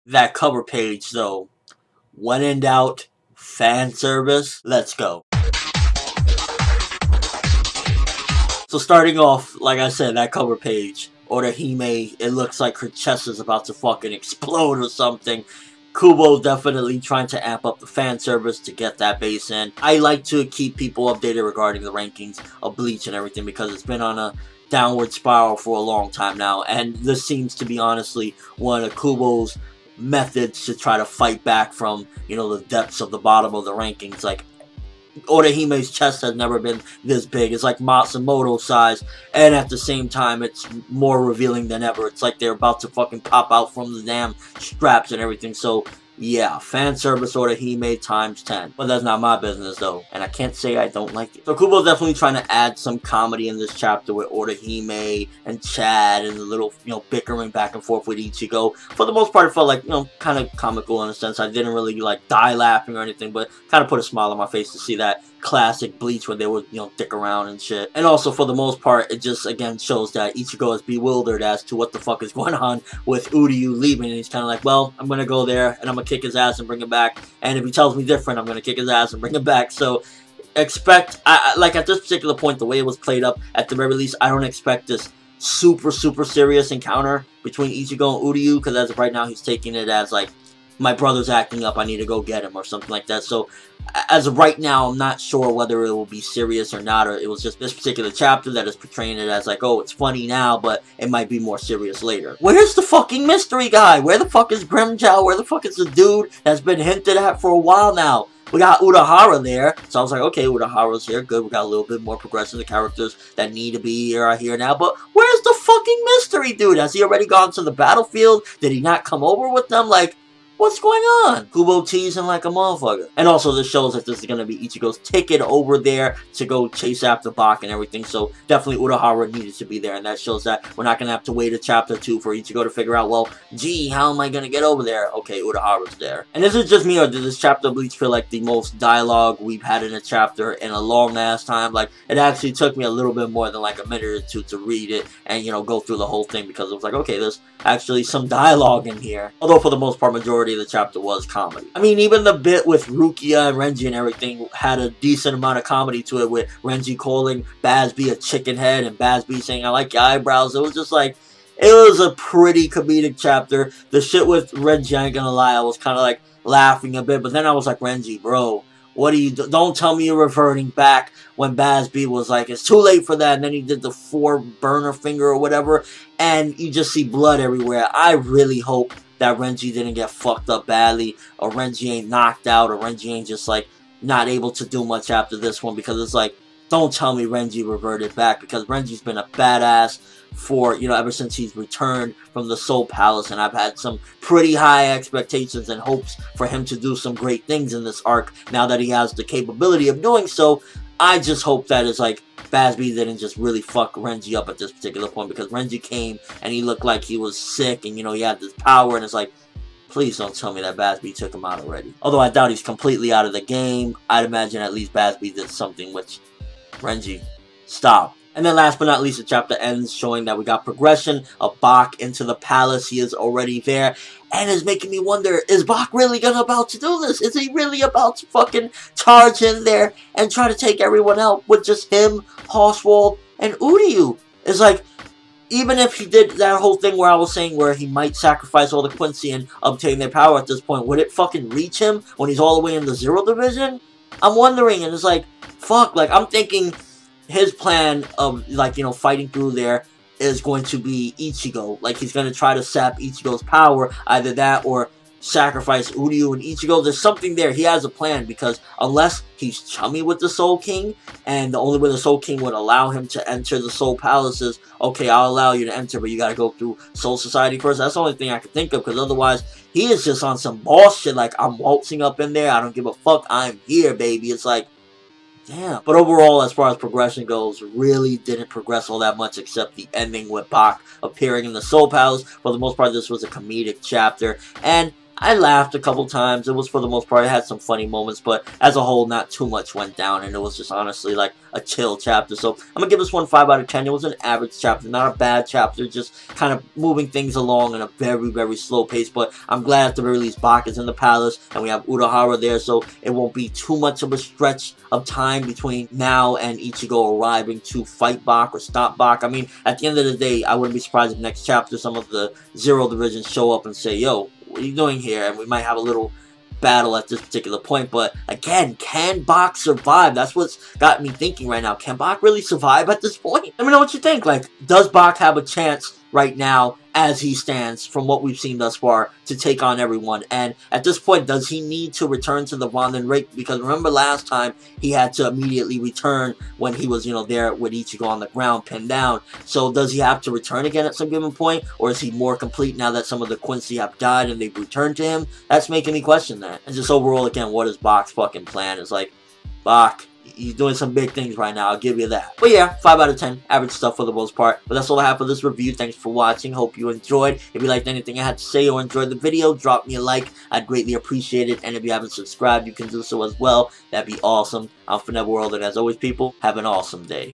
That cover page, though, when in doubt, fan service, let's go. So starting off, like I said, that cover page, Orihime, it looks like her chest is about to fucking explode or something. Kubo definitely trying to amp up the fan service to get that base in. I like to keep people updated regarding the rankings of Bleach and everything because it's been on a downward spiral for a long time now, and this seems to be honestly one of Kubo's methods to try to fight back from, you know, the depths of the bottom of the rankings. Like, Orihime's chest has never been this big. It's like Matsumoto size, and at the same time, it's more revealing than ever. It's like they're about to fucking pop out from the damn straps and everything. So, yeah, fan service Orihime times 10. But that's not my business, though, and I can't say I don't like it. So Kubo's definitely trying to add some comedy in this chapter with Orihime and Chad and the little, you know, bickering back and forth with Ichigo. For the most part, it felt like, you know, kind of comical in a sense. I didn't really, like, die laughing or anything, but kind of put a smile on my face to see that classic Bleach where they would, you know, dick around and shit. And also, for the most part, it just, again, shows that Ichigo is bewildered as to what the fuck is going on with Uryu leaving. And he's kind of like, well, I'm gonna go there, and I'm gonna kick his ass and bring him back. And if he tells me different, I'm gonna kick his ass and bring him back. So, expect, like, at this particular point, the way it was played up, at the very least, I don't expect this super serious encounter between Ichigo and Uryu, because as of right now, he's taking it as, like, my brother's acting up, I need to go get him, or something like that. So, as of right now, I'm not sure whether it will be serious or not, or it was just this particular chapter that is portraying it as like, oh, it's funny now, but it might be more serious later. Where's the fucking mystery guy? Where the fuck is Grimmjow? Where the fuck is the dude that's been hinted at for a while now? We got Urahara there, so I was like, okay, Urahara's here, good, we got a little bit more progression. The characters that need to be here are here now, but where's the fucking mystery dude? Has he already gone to the battlefield? Did he not come over with them? Like, what's going on? Kubo teasing like a motherfucker. And also, this shows that this is going to be Ichigo's ticket over there to go chase after Bach and everything. So, definitely Urahara needed to be there. And that shows that we're not going to have to wait a chapter 2 for Ichigo to figure out, well, gee, how am I going to get over there? Okay, Urahara's there. And is it just me, or did this chapter of Bleach feel like the most dialogue we've had in a chapter in a long-ass time? Like, it actually took me a little bit more than like a minute or two to read it and, you know, go through the whole thing, because it was like, okay, there's actually some dialogue in here. Although, for the most part, majority of the chapter was comedy. I mean, even the bit with Rukia and Renji and everything had a decent amount of comedy to it, with Renji calling Bazz a chicken head and Bazz saying, I like your eyebrows. It was just like, it was a pretty comedic chapter. The shit with Renji, I ain't gonna lie, I was kind of like laughing a bit, but then I was like, Renji, bro, what are you do? Don't tell me you're reverting back, when Bazz was like, it's too late for that, and then he did the 4 burner finger or whatever, and you just see blood everywhere. I really hope that Renji didn't get fucked up badly, or Renji ain't knocked out, or Renji ain't just like not able to do much after this one, because it's like, don't tell me Renji reverted back, because Renji's been a badass for, you know, ever since he's returned from the Soul Palace, and I've had some pretty high expectations and hopes for him to do some great things in this arc, now that he has the capability of doing so. I just hope that it's like, Bazz didn't just really fuck Renji up at this particular point, because Renji came and he looked like he was sick, and, you know, he had this power, and it's like, please don't tell me that Bazz took him out already. Although I doubt he's completely out of the game, I'd imagine at least Bazz did something which Renji, stop. And then last but not least, the chapter ends showing that we got progression of Bach into the palace. He is already there, and it's making me wonder, is Bach really about to do this? Is he really about to fucking charge in there and try to take everyone out with just him, Horswald, and Uryu? It's like, even if he did that whole thing where I was saying where he might sacrifice all the Quincy and obtain their power at this point, would it fucking reach him when he's all the way in the Zero Division? I'm wondering, and it's like, fuck, like, I'm thinking his plan of, like, you know, fighting through there is going to be Ichigo. Like, he's going to try to sap Ichigo's power, either that or sacrifice Uryu and Ichigo. There's something there. He has a plan, because unless he's chummy with the Soul King, and the only way the Soul King would allow him to enter the Soul Palace is, okay, I'll allow you to enter, but you gotta go through Soul Society first. That's the only thing I can think of, because otherwise, he is just on some boss shit, like, I'm waltzing up in there, I don't give a fuck, I'm here, baby. It's like, damn. But overall, as far as progression goes, really didn't progress all that much, except the ending with Bach appearing in the Soul Palace. For the most part, this was a comedic chapter, and I laughed a couple times. It was, for the most part, it had some funny moments, but as a whole, not too much went down, and it was just honestly like a chill chapter. So I'm gonna give this one 5 out of 10. It was an average chapter, not a bad chapter, just kind of moving things along in a very, very slow pace. But I'm glad at the very least Bach is in the palace, and we have Urahara there, so it won't be too much of a stretch of time between now and Ichigo arriving to fight Bach or stop Bach. I mean, at the end of the day, I wouldn't be surprised if next chapter some of the Zero Division show up and say, yo, what are you doing here? And we might have a little battle at this particular point. But again, can Bach survive? That's what's got me thinking right now. Can Bach really survive at this point? Let me know what you think. Like, does Bach have a chance right now as he stands from what we've seen thus far to take on everyone? And at this point, does he need to return to the Vandenreich? Because remember last time he had to immediately return when he was, you know, there with Ichigo on the ground pinned down. So does he have to return again at some given point, or is he more complete now that some of the Quincy have died and they've returned to him? That's making me question that. And just overall, again, what is Bach's fucking plan? It's like, Bach, he's doing some big things right now, I'll give you that. But yeah, 5 out of 10, average stuff for the most part. But that's all I have for this review. Thanks for watching, hope you enjoyed. If you liked anything I had to say or enjoyed the video, drop me a like, I'd greatly appreciate it. And if you haven't subscribed, you can do so as well, that'd be awesome. I'm ForneverWorld, and as always people, have an awesome day.